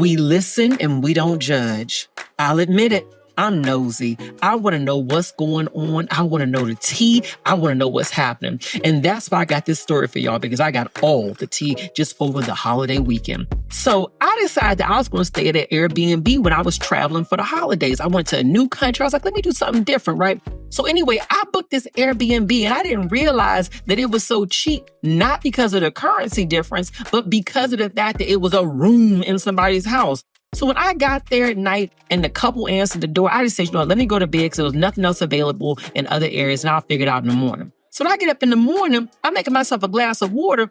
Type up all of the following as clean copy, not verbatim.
We listen and we don't judge. I'll admit it. I'm nosy. I want to know what's going on. I want to know the tea. I want to know what's happening. And that's why I got this story for y'all, because I got all the tea just over the holiday weekend. So I decided that I was going to stay at an Airbnb when I was traveling for the holidays. I went to a new country. I was like, let me do something different, right? So anyway, I booked this Airbnb and I didn't realize that it was so cheap, not because of the currency difference, but because of the fact that it was a room in somebody's house. So when I got there at night and the couple answered the door, I just said, let me go to bed because there was nothing else available in other areas and I'll figure it out in the morning. So when I get up in the morning, I'm making myself a glass of water.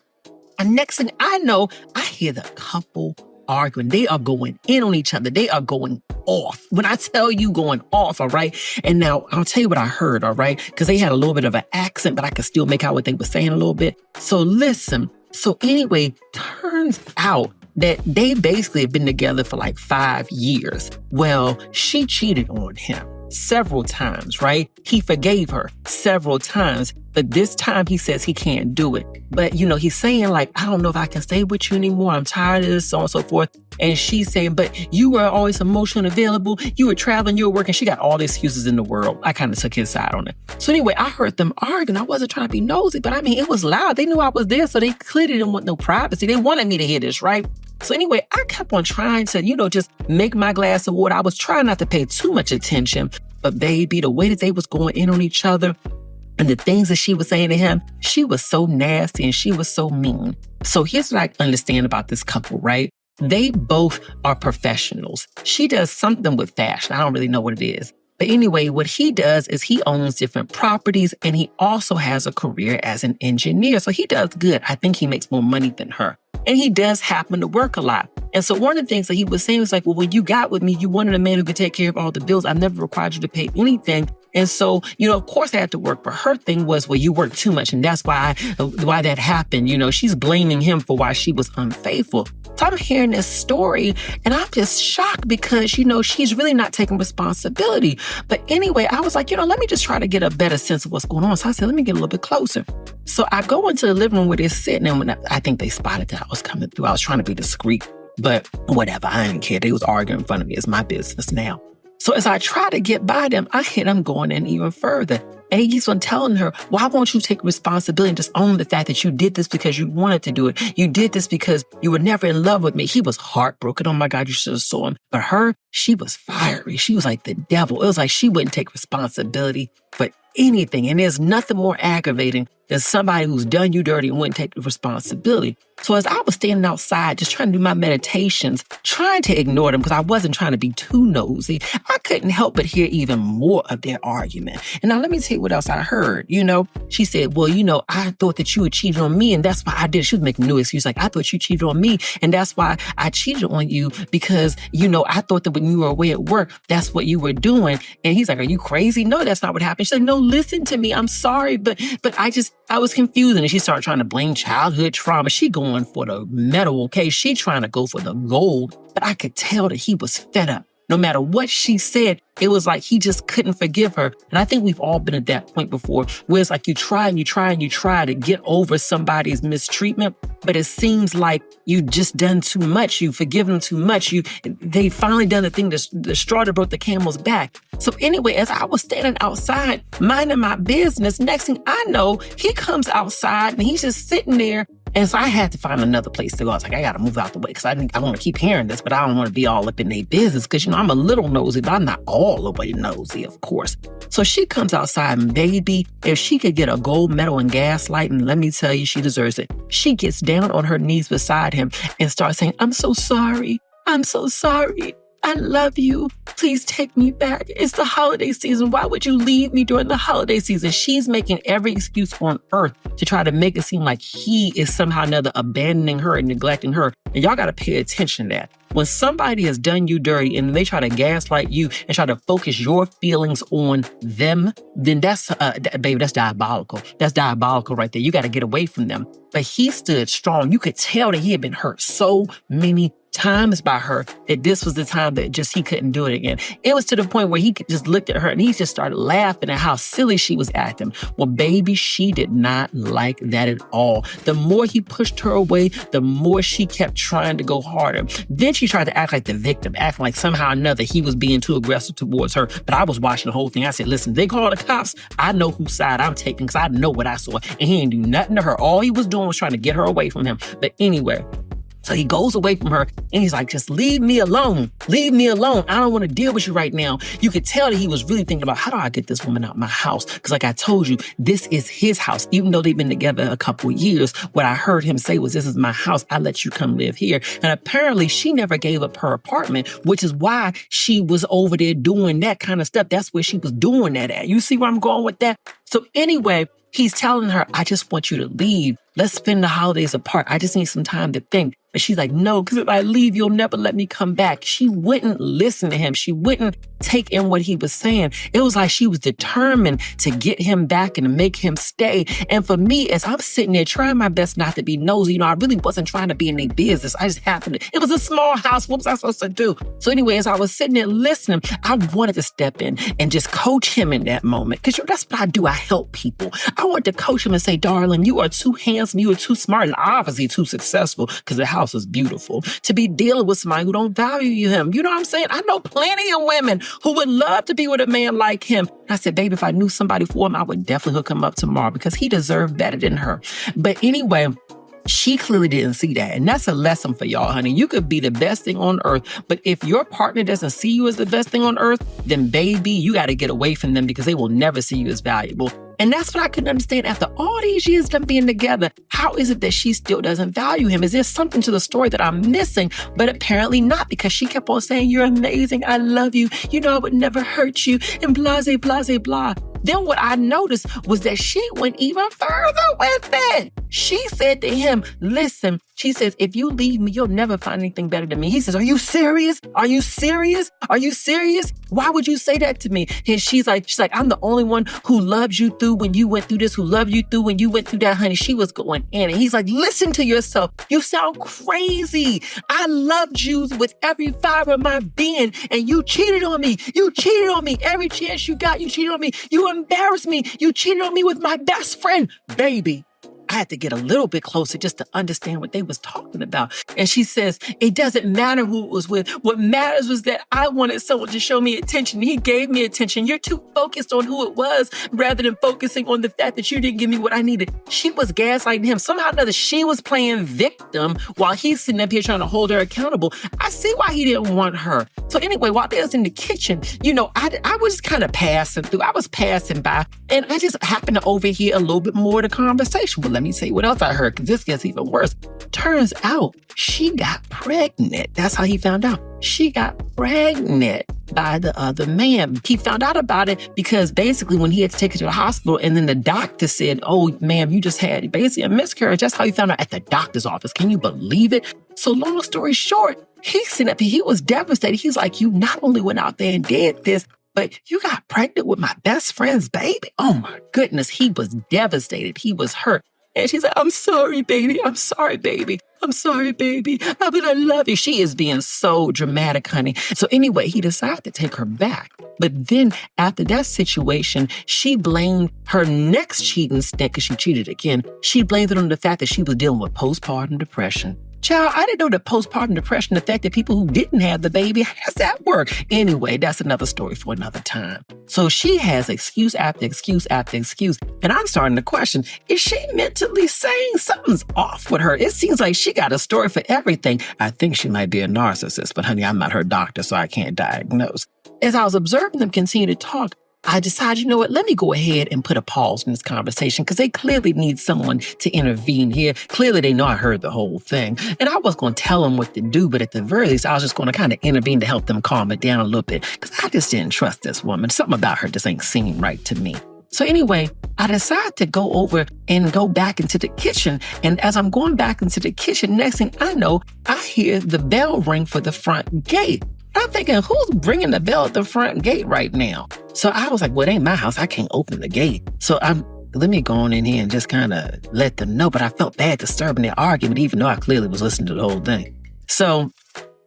And next thing I know, I hear the couple arguing. They are going in on each other. They are going off. When I tell you going off, all right? And now I'll tell you what I heard, all right? Because they had a little bit of an accent, but I could still make out what they were saying a little bit. So listen. So anyway, turns out that they basically have been together for like 5 years. Well, she cheated on him several times, right? He forgave her several times, but this time he says he can't do it. But, he's saying like, I don't know if I can stay with you anymore. I'm tired of this, so on and so forth. And she's saying, but you were always emotionally available. You were traveling, you were working. She got all the excuses in the world. I kind of took his side on it. So anyway, I heard them arguing. I wasn't trying to be nosy, but it was loud. They knew I was there, so they clearly didn't want no privacy. They wanted me to hear this, right? So anyway, I kept on trying to, just make my glass of water. I was trying not to pay too much attention, but baby, the way that they was going in on each other and the things that she was saying to him, she was so nasty and she was so mean. So here's what I understand about this couple, right? They both are professionals. She does something with fashion. I don't really know what it is. But anyway, what he does is he owns different properties and he also has a career as an engineer. So he does good. I think he makes more money than her. And he does happen to work a lot. And so one of the things that he was saying was like, well, when you got with me, you wanted a man who could take care of all the bills. I never required you to pay anything. And so, of course I had to work. But her thing was, well, you work too much. And that's why that happened. She's blaming him for why she was unfaithful. So I'm hearing this story and I'm just shocked because, she's really not taking responsibility. But anyway, I was like, let me just try to get a better sense of what's going on. So I said, let me get a little bit closer. So I go into the living room where they're sitting and when I think they spotted that I was coming through. I was trying to be discreet, but whatever. I didn't care. They was arguing in front of me. It's my business now. So as I try to get by them, I hear them going in even further. And he keeps on telling her, why won't you take responsibility and just own the fact that you did this because you wanted to do it? You did this because you were never in love with me. He was heartbroken. Oh my God, you should have saw him. But her, she was fiery. She was like the devil. It was like she wouldn't take responsibility for anything. And there's nothing more aggravating than somebody who's done you dirty and wouldn't take the responsibility. So as I was standing outside, just trying to do my meditations, trying to ignore them because I wasn't trying to be too nosy, I couldn't help but hear even more of their argument. And now let me tell you what else I heard. She said, well, I thought that you had cheated on me and that's why I did it. She was making new excuses like, I thought you cheated on me and that's why I cheated on you because, I thought that when you were away at work, that's what you were doing. And he's like, are you crazy? No, that's not what happened. She's like, no, listen to me. I'm sorry, but I was confused. And she started trying to blame childhood trauma. She going for the medal, okay? She trying to go for the gold. But I could tell that he was fed up. No matter what she said, it was like he just couldn't forgive her. And I think we've all been at that point before, where it's like you try and you try and you try to get over somebody's mistreatment, but it seems like you've just done too much. You've forgiven them too much. They finally done the thing, the straw that broke the camel's back. So anyway, as I was standing outside, minding my business, next thing I know, he comes outside and he's just sitting there. And so I had to find another place to go. I was like, I got to move out the way because I want to keep hearing this, but I don't want to be all up in their business because, I'm a little nosy, but I'm not all the way nosy, of course. So she comes outside and baby, if she could get a gold medal in gaslighting, let me tell you, she deserves it. She gets down on her knees beside him and starts saying, I'm so sorry. I'm so sorry. I love you. Please take me back. It's the holiday season. Why would you leave me during the holiday season? She's making every excuse on earth to try to make it seem like he is somehow or another abandoning her and neglecting her. And y'all got to pay attention to that. When somebody has done you dirty and they try to gaslight you and try to focus your feelings on them, then that's diabolical. That's diabolical right there. You got to get away from them. But he stood strong. You could tell that he had been hurt so many times by her that this was the time that just he couldn't do it again. It was to the point where he just looked at her and he just started laughing at how silly she was acting. Well, baby, she did not like that at all. The more he pushed her away, the more she kept trying to go harder. Then she tried to act like the victim, acting like somehow or another he was being too aggressive towards her. But I was watching the whole thing. I said, listen, they call the cops. I know whose side I'm taking because I know what I saw. And he didn't do nothing to her. All he was doing was trying to get her away from him. But anyway, so he goes away from her and he's like, just leave me alone. Leave me alone. I don't want to deal with you right now. You could tell that he was really thinking about, how do I get this woman out of my house? Because like I told you, this is his house. Even though they've been together a couple of years, what I heard him say was, this is my house. I let you come live here. And apparently she never gave up her apartment, which is why she was over there doing that kind of stuff. That's where she was doing that at. You see where I'm going with that? So anyway, he's telling her, I just want you to leave. Let's spend the holidays apart. I just need some time to think. But she's like, no, because if I leave, you'll never let me come back. She wouldn't listen to him. She wouldn't take in what he was saying. It was like she was determined to get him back and to make him stay. And for me, as I'm sitting there trying my best not to be nosy, I really wasn't trying to be in their business. I just happened to, it was a small house. What was I supposed to do? So anyway, as I was sitting there listening, I wanted to step in and just coach him in that moment. Because that's what I do. I help people. I wanted to coach him and say, darling, you are too handsome. You are too smart and obviously too successful because the house is beautiful to be dealing with somebody who don't value him. You know what I'm saying? I know plenty of women who would love to be with a man like him. I said, baby, if I knew somebody for him, I would definitely hook him up tomorrow because he deserved better than her. But anyway, she clearly didn't see that. And that's a lesson for y'all, honey. You could be the best thing on earth, but if your partner doesn't see you as the best thing on earth, then baby, you got to get away from them because they will never see you as valuable. And that's what I couldn't understand after all these years of them being together. How is it that she still doesn't value him? Is there something to the story that I'm missing? But apparently not, because she kept on saying, you're amazing. I love you. You know, I would never hurt you and blase, blase, blah. Then what I noticed was that she went even further with it. She said to him, listen, she says, if you leave me, you'll never find anything better than me. He says, are you serious? Are you serious? Are you serious? Why would you say that to me? And she's like, I'm the only one who loved you through when you went through this, who loved you through when you went through that, honey. She was going in. And he's like, listen to yourself. You sound crazy. I loved you with every fiber of my being, and you cheated on me. You cheated on me. Every chance you got, you cheated on me. You embarrassed me. You cheated on me with my best friend. Baby, I had to get a little bit closer just to understand what they was talking about. And she says, it doesn't matter who it was with. What matters was that I wanted someone to show me attention. He gave me attention. You're too focused on who it was rather than focusing on the fact that you didn't give me what I needed. She was gaslighting him. Somehow or another, she was playing victim while he's sitting up here trying to hold her accountable. I see why he didn't want her. So anyway, while they was in the kitchen, I was kind of passing through. I was passing by, and I just happened to overhear a little bit more of the conversation. Well, let me tell you what else I heard, because this gets even worse. Turns out she got pregnant. That's how he found out. She got pregnant by the other man. He found out about it because basically when he had to take her to the hospital, and then the doctor said, oh, ma'am, you just had basically a miscarriage. That's how he found out at the doctor's office. Can you believe it? So long story short, he's sitting up here. He was devastated. He's like, you not only went out there and did this, but you got pregnant with my best friend's baby. Oh my goodness. He was devastated. He was hurt. And she's like, I'm sorry, baby. I'm sorry, baby. I'm sorry, baby. But I love you. She is being so dramatic, honey. So anyway, he decided to take her back. But then after that situation, she blamed her next cheating stint, because she cheated again. She blamed it on the fact that she was dealing with postpartum depression. Child, I didn't know that postpartum depression affected people who didn't have the baby. How does that work? Anyway, that's another story for another time. So she has excuse after excuse after excuse. And I'm starting to question, is she mentally sane? Something's off with her. It seems like she got a story for everything. I think she might be a narcissist, but honey, I'm not her doctor, so I can't diagnose. As I was observing them continue to talk, I decided, you know what, let me go ahead and put a pause in this conversation, because they clearly need someone to intervene here. Clearly, they know I heard the whole thing. And I was going to tell them what to do, but at the very least, I was just going to kind of intervene to help them calm it down a little bit, because I just didn't trust this woman. Something about her just ain't seeming right to me. So anyway, I decided to go over and go back into the kitchen. And as I'm going back into the kitchen, next thing I know, I hear the bell ring for the front gate. I'm thinking, who's ringing the bell at the front gate right now? So I was like, well, it ain't my house. I can't open the gate. So let me go on in here and just kind of let them know. But I felt bad disturbing their argument, even though I clearly was listening to the whole thing. So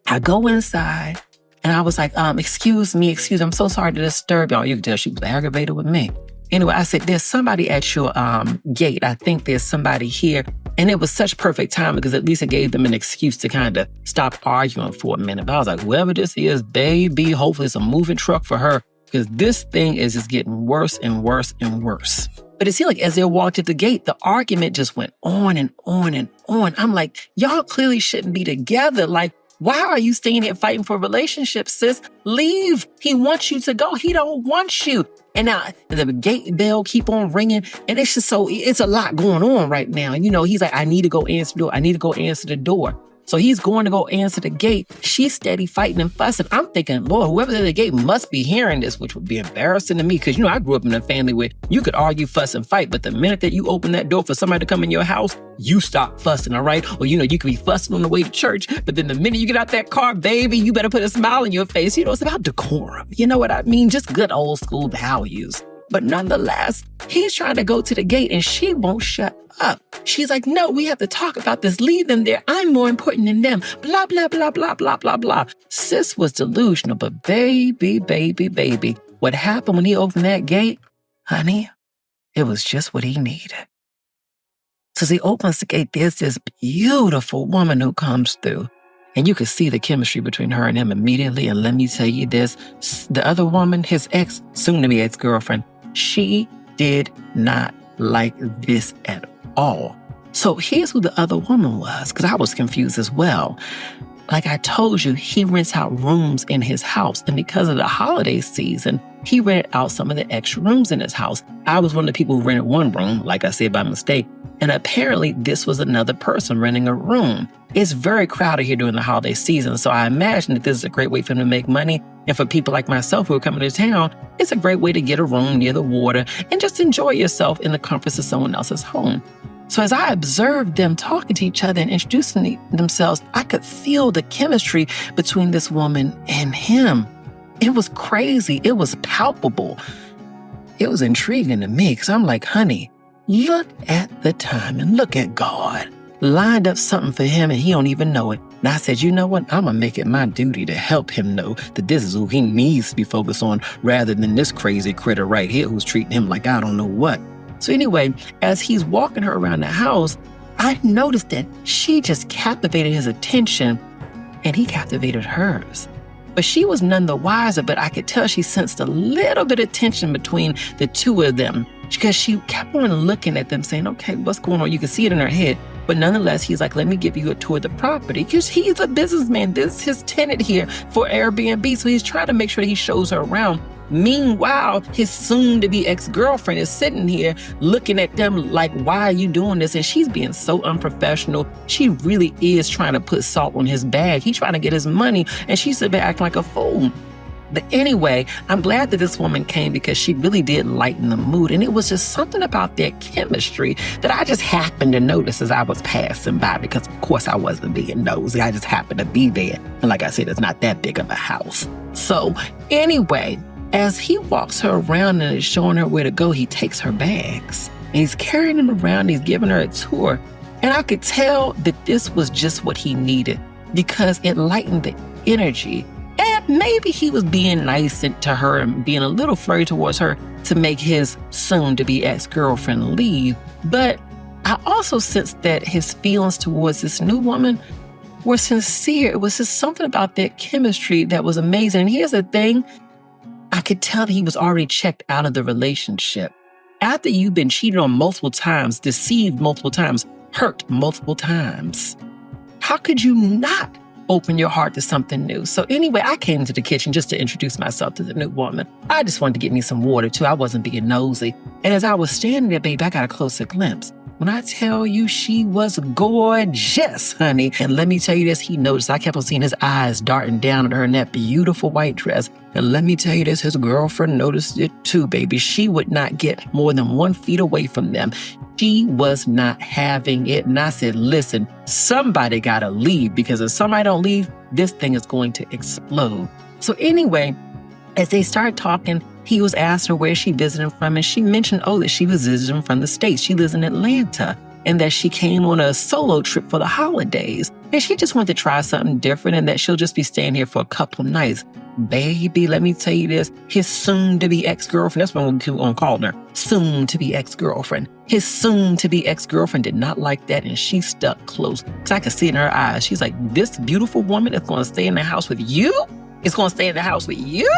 I go inside and I was like, excuse me, I'm so sorry to disturb y'all. You can tell she was aggravated with me. Anyway, I said, there's somebody at your gate. I think there's somebody here. And it was such perfect time because at least it gave them an excuse to kind of stop arguing for a minute. But I was like, whoever this is, baby, hopefully it's a moving truck for her because this thing is just getting worse and worse and worse. But it seemed like as they walked at the gate, the argument just went on and on and on. I'm like, y'all clearly shouldn't be together. Like, why are you staying here fighting for a relationship, sis? Leave. He wants you to go. He don't want you. And now the gate bell keep on ringing. And it's just it's a lot going on right now. And, he's like, I need to go answer the door. I need to go answer the door. So he's going to go answer the gate. She's steady fighting and fussing. I'm thinking, Lord, whoever's at the gate must be hearing this, which would be embarrassing to me. Because, I grew up in a family where you could argue, fuss, and fight. But the minute that you open that door for somebody to come in your house, you stop fussing, all right? Or, you could be fussing on the way to church. But then the minute you get out that car, baby, you better put a smile on your face. It's about decorum. You know what I mean? Just good old school values. But nonetheless, he's trying to go to the gate and she won't shut up. She's like, no, we have to talk about this. Leave them there. I'm more important than them. Blah, blah, blah, blah, blah, blah, blah. Sis was delusional, but baby, what happened when he opened that gate? Honey, it was just what he needed. So as he opens the gate, there's this beautiful woman who comes through. And you could see the chemistry between her and him immediately. And let me tell you this, the other woman, his soon-to-be ex-girlfriend, she did not like this at all. So here's who the other woman was, because I was confused as well. Like I told you, he rents out rooms in his house. And because of the holiday season, he rented out some of the extra rooms in his house. I was one of the people who rented one room, like I said, by mistake. And apparently this was another person renting a room. It's very crowded here during the holiday season. So I imagine that this is a great way for him to make money. And for people like myself who are coming to town, it's a great way to get a room near the water and just enjoy yourself in the comforts of someone else's home. So as I observed them talking to each other and introducing themselves, I could feel the chemistry between this woman and him. It was crazy. It was palpable. It was intriguing to me because I'm like, honey, look at the time and look at God. Lined up something for him and he don't even know it. And I said, you know what? I'm going to make it my duty to help him know that this is who he needs to be focused on rather than this crazy critter right here who's treating him like I don't know what. So anyway, as he's walking her around the house, I noticed that she just captivated his attention and he captivated hers. But she was none the wiser, but I could tell she sensed a little bit of tension between the two of them because she kept on looking at them saying, okay, what's going on? You can see it in her head. But nonetheless, he's like, let me give you a tour of the property because he's a businessman. This is his tenant here for Airbnb. So he's trying to make sure he shows her around. Meanwhile, his soon-to-be ex-girlfriend is sitting here looking at them like, why are you doing this? And she's being so unprofessional. She really is trying to put salt on his bag. He's trying to get his money, and she's sitting there acting like a fool. But anyway, I'm glad that this woman came because she really did lighten the mood. And it was just something about their chemistry that I just happened to notice as I was passing by because, of course, I wasn't being nosy. I just happened to be there. And like I said, it's not that big of a house. So anyway, as he walks her around and is showing her where to go, he takes her bags. And he's carrying them around. He's giving her a tour. And I could tell that this was just what he needed because it lightened the energy. And maybe he was being nice to her and being a little flirty towards her to make his soon-to-be ex-girlfriend leave. But I also sensed that his feelings towards this new woman were sincere. It was just something about their chemistry that was amazing. And here's the thing. I could tell that he was already checked out of the relationship. After you've been cheated on multiple times, deceived multiple times, hurt multiple times, how could you not open your heart to something new? So anyway, I came to the kitchen just to introduce myself to the new woman. I just wanted to get me some water too. I wasn't being nosy. And as I was standing there, babe, I got a closer glimpse. When I tell you she was gorgeous, honey. And let me tell you this, he noticed. I kept on seeing his eyes darting down at her in that beautiful white dress. And let me tell you this, his girlfriend noticed it too, baby. She would not get more than 1 foot away from them. She was not having it. And I said, listen, somebody got to leave because if somebody don't leave, this thing is going to explode. So anyway, as they started talking, he was asked her where she visited from, and she mentioned, that she was visiting from the States. She lives in Atlanta, and that she came on a solo trip for the holidays. And she just wanted to try something different and that she'll just be staying here for a couple nights. Baby, let me tell you this. His soon-to-be ex-girlfriend, that's what I'm going to call her, soon-to-be ex-girlfriend. His soon-to-be ex-girlfriend did not like that, and she stuck close. Because I could see in her eyes, she's like, this beautiful woman is going to stay in the house with you? Is going to stay in the house with you?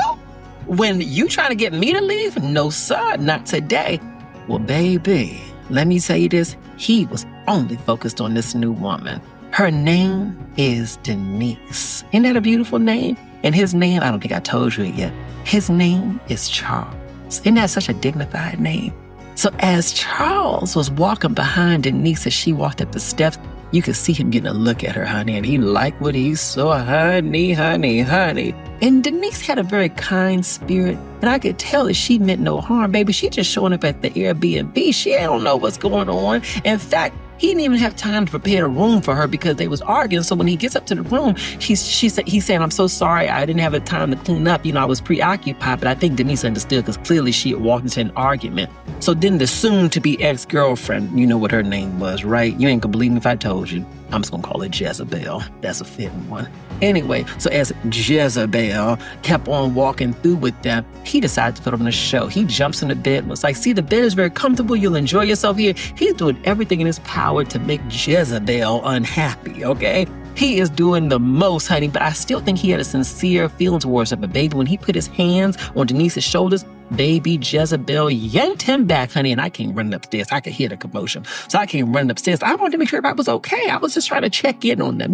When you trying to get me to leave? No, sir, not today. Well, baby, let me tell you this. He was only focused on this new woman. Her name is Denise. Isn't that a beautiful name? And his name, I don't think I told you it yet. His name is Charles. Isn't that such a dignified name? So as Charles was walking behind Denise as she walked up the steps, you could see him getting a look at her, honey, and he liked what he saw, honey. And Denise had a very kind spirit, and I could tell that she meant no harm, baby. She just showing up at the Airbnb. She don't know what's going on. In fact, he didn't even have time to prepare a room for her because they was arguing. So when he gets up to the room, he's saying, I'm so sorry, I didn't have the time to clean up. I was preoccupied, but I think Denise understood because clearly she had walked into an argument. So then the soon-to-be ex-girlfriend, you know what her name was, right? You ain't gonna believe me if I told you. I'm just gonna call it Jezebel. That's a fitting one. Anyway, so as Jezebel kept on walking through with them, he decided to put on a show. He jumps in the bed and was like, see, the bed is very comfortable. You'll enjoy yourself here. He's doing everything in his power to make Jezebel unhappy, okay? He is doing the most, honey, but I still think he had a sincere feeling towards her. But baby, when he put his hands on Denise's shoulders, baby Jezebel yanked him back, honey, and I came running upstairs. I could hear the commotion. So I came running upstairs. I wanted to make sure everybody was okay. I was just trying to check in on them.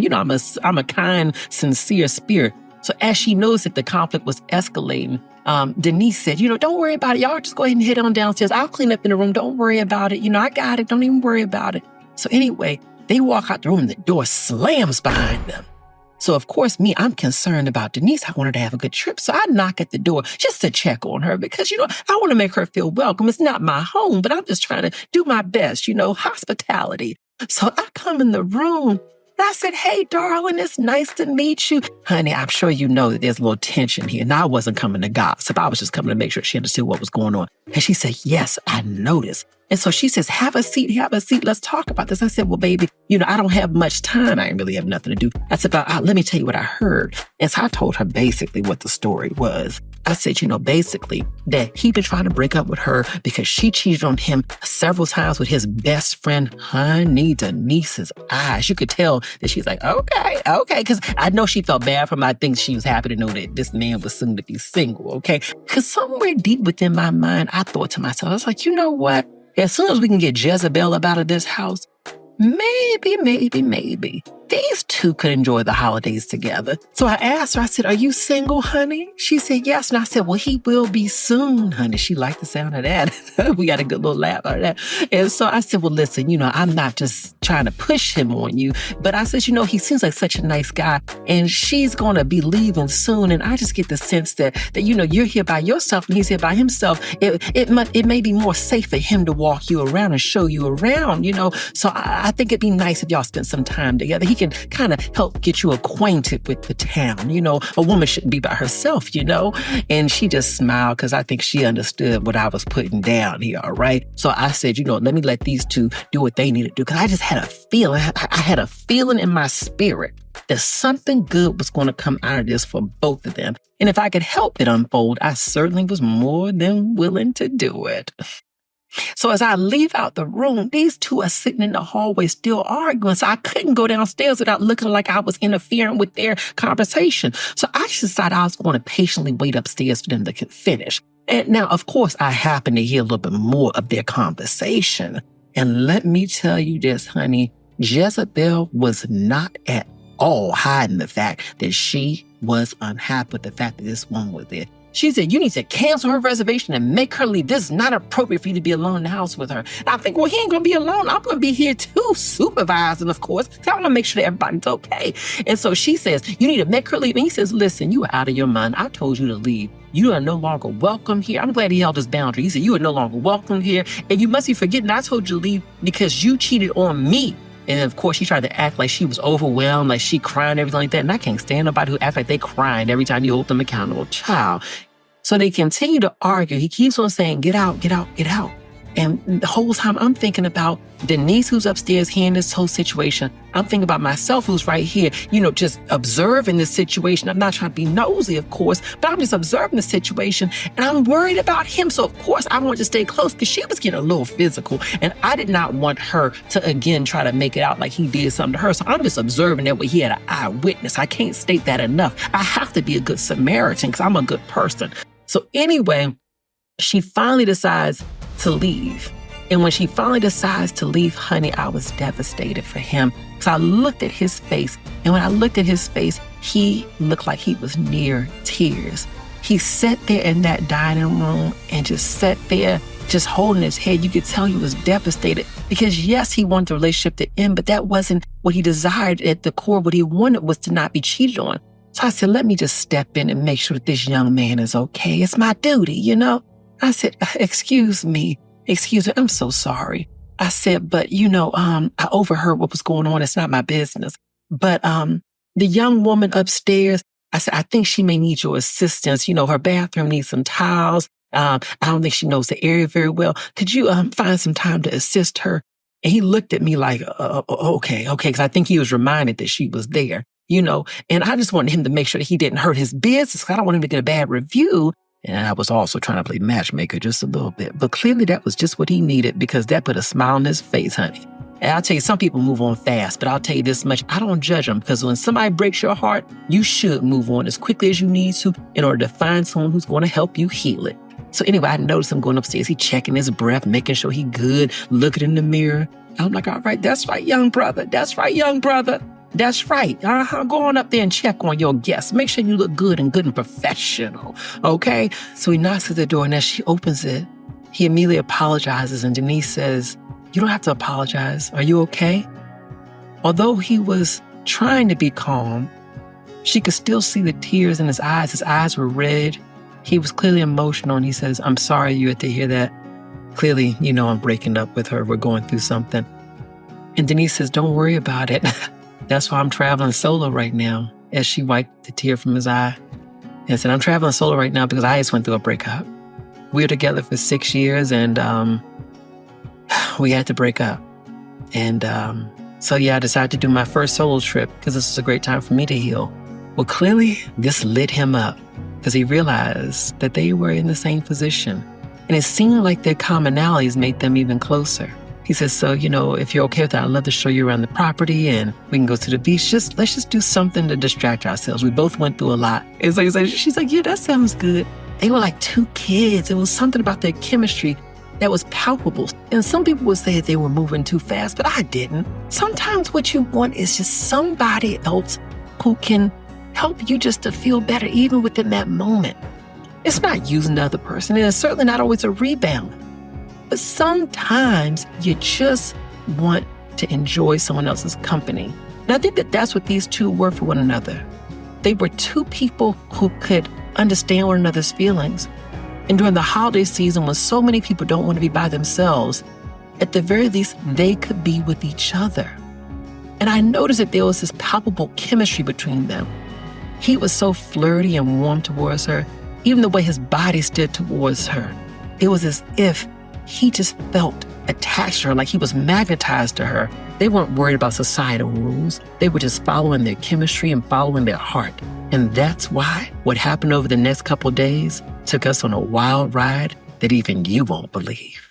I'm a kind, sincere spirit. So as she noticed that the conflict was escalating, Denise said, don't worry about it. Y'all just go ahead and head on downstairs. I'll clean up in the room. Don't worry about it. I got it. Don't even worry about it. So anyway, they walk out the room and the door slams behind them. So of course, I'm concerned about Denise. I want her to have a good trip. So I knock at the door just to check on her because, I want to make her feel welcome. It's not my home, but I'm just trying to do my best, hospitality. So I come in the room. And I said, hey, darling, it's nice to meet you. Honey, I'm sure you know that there's a little tension here. And I wasn't coming to gossip. I was just coming to make sure she understood what was going on. And she said, yes, I noticed. And so she says, have a seat. Let's talk about this. I said, well, baby, I don't have much time. I really have nothing to do. I said, but let me tell you what I heard. And so I told her basically what the story was. I said, basically that he'd been trying to break up with her because she cheated on him several times with his best friend, honey, Denise's eyes. You could tell that she's like, okay. Because I know she felt bad for him. I think she was happy to know that this man was soon to be single, okay? Because somewhere deep within my mind, I thought to myself, I was like, you know what? As soon as we can get Jezebel up out of this house, maybe these two could enjoy the holidays together. So I asked her, I said, are you single, honey? She said, yes. And I said, well, he will be soon, honey. She liked the sound of that. We got a good little laugh out of that. And so I said, well, listen, I'm not just trying to push him on you, but I said, he seems like such a nice guy and she's going to be leaving soon. And I just get the sense that you're here by yourself and he's here by himself. It may be more safe for him to walk you around and show you around, So I think it'd be nice if y'all spent some time together. He can kind of help get you acquainted with the town. A woman shouldn't be by herself, And she just smiled because I think she understood what I was putting down here, all right? So I said, let me let these two do what they need to do because I just had a feeling. I had a feeling in my spirit that something good was going to come out of this for both of them. And if I could help it unfold, I certainly was more than willing to do it. So as I leave out the room, these two are sitting in the hallway still arguing. So I couldn't go downstairs without looking like I was interfering with their conversation. So I just decided I was going to patiently wait upstairs for them to finish. And now, of course, I happened to hear a little bit more of their conversation. And let me tell you this, honey, Jezebel was not at all hiding the fact that she was unhappy with the fact that this woman was there. She said, you need to cancel her reservation and make her leave. This is not appropriate for you to be alone in the house with her. And I think, well, he ain't going to be alone. I'm going to be here too, supervising, of course. So I want to make sure that everybody's okay. And so she says, you need to make her leave. And he says, listen, you are out of your mind. I told you to leave. You are no longer welcome here. I'm glad he held his boundary. He said, you are no longer welcome here. And you must be forgetting I told you to leave because you cheated on me. And of course, she tried to act like she was overwhelmed, like she crying, everything like that. And I can't stand nobody who acts like they crying every time you hold them accountable. Child. So they continue to argue. He keeps on saying, get out, get out, get out. And the whole time I'm thinking about Denise, who's upstairs hearing this whole situation. I'm thinking about myself, who's right here, just observing this situation. I'm not trying to be nosy, of course, but I'm just observing the situation. And I'm worried about him. So, of course, I wanted to stay close because she was getting a little physical. And I did not want her to, again, try to make it out like he did something to her. So I'm just observing that way he had an eyewitness. I can't state that enough. I have to be a good Samaritan because I'm a good person. So anyway, she finally decides to leave. And when she finally decides to leave, honey, I was devastated for him. So I looked at his face. And when I looked at his face, he looked like he was near tears. He sat there in that dining room and just sat there, just holding his head. You could tell he was devastated because, yes, he wanted the relationship to end, but that wasn't what he desired at the core. What he wanted was to not be cheated on. So I said, let me just step in and make sure that this young man is okay. It's my duty, I said, excuse me, I'm so sorry. I said, but I overheard what was going on. It's not my business. But the young woman upstairs, I said, I think she may need your assistance. her bathroom needs some towels. I don't think she knows the area very well. Could you find some time to assist her? And he looked at me like, okay, because I think he was reminded that she was there, and I just wanted him to make sure that he didn't hurt his business. I don't want him to get a bad review. And I was also trying to play matchmaker just a little bit. But clearly that was just what he needed because that put a smile on his face, honey. And I'll tell you, some people move on fast, but I'll tell you this much, I don't judge them because when somebody breaks your heart, you should move on as quickly as you need to in order to find someone who's going to help you heal it. So anyway, I noticed him going upstairs. He checking his breath, making sure he good, looking in the mirror. I'm like, all right, that's right, young brother. That's right, young brother. That's right. Go on up there and check on your guests. Make sure you look good and professional. Okay? So he knocks at the door, and as she opens it, he immediately apologizes. And Denise says, you don't have to apologize. Are you okay? Although he was trying to be calm, she could still see the tears in his eyes. His eyes were red. He was clearly emotional. And he says, I'm sorry you had to hear that. Clearly, I'm breaking up with her. We're going through something. And Denise says, don't worry about it. That's why I'm traveling solo right now, as she wiped the tear from his eye. And said, I'm traveling solo right now because I just went through a breakup. We were together for 6 years and we had to break up. And so I decided to do my first solo trip because this was a great time for me to heal. Well, clearly this lit him up because he realized that they were in the same position. And it seemed like their commonalities made them even closer. He says, so, if you're okay with that, I'd love to show you around the property and we can go to the beach. Let's just do something to distract ourselves. We both went through a lot. And so she's like, yeah, that sounds good. They were like two kids. It was something about their chemistry that was palpable. And some people would say that they were moving too fast, but I didn't. Sometimes what you want is just somebody else who can help you just to feel better, even within that moment. It's not using the other person, and it's certainly not always a rebound. But sometimes you just want to enjoy someone else's company. And I think that that's what these two were for one another. They were two people who could understand one another's feelings. And during the holiday season, when so many people don't want to be by themselves, at the very least, they could be with each other. And I noticed that there was this palpable chemistry between them. He was so flirty and warm towards her, even the way his body stood towards her. It was as if he just felt attached to her, like he was magnetized to her. They weren't worried about societal rules. They were just following their chemistry and following their heart. And that's why what happened over the next couple of days took us on a wild ride that even you won't believe.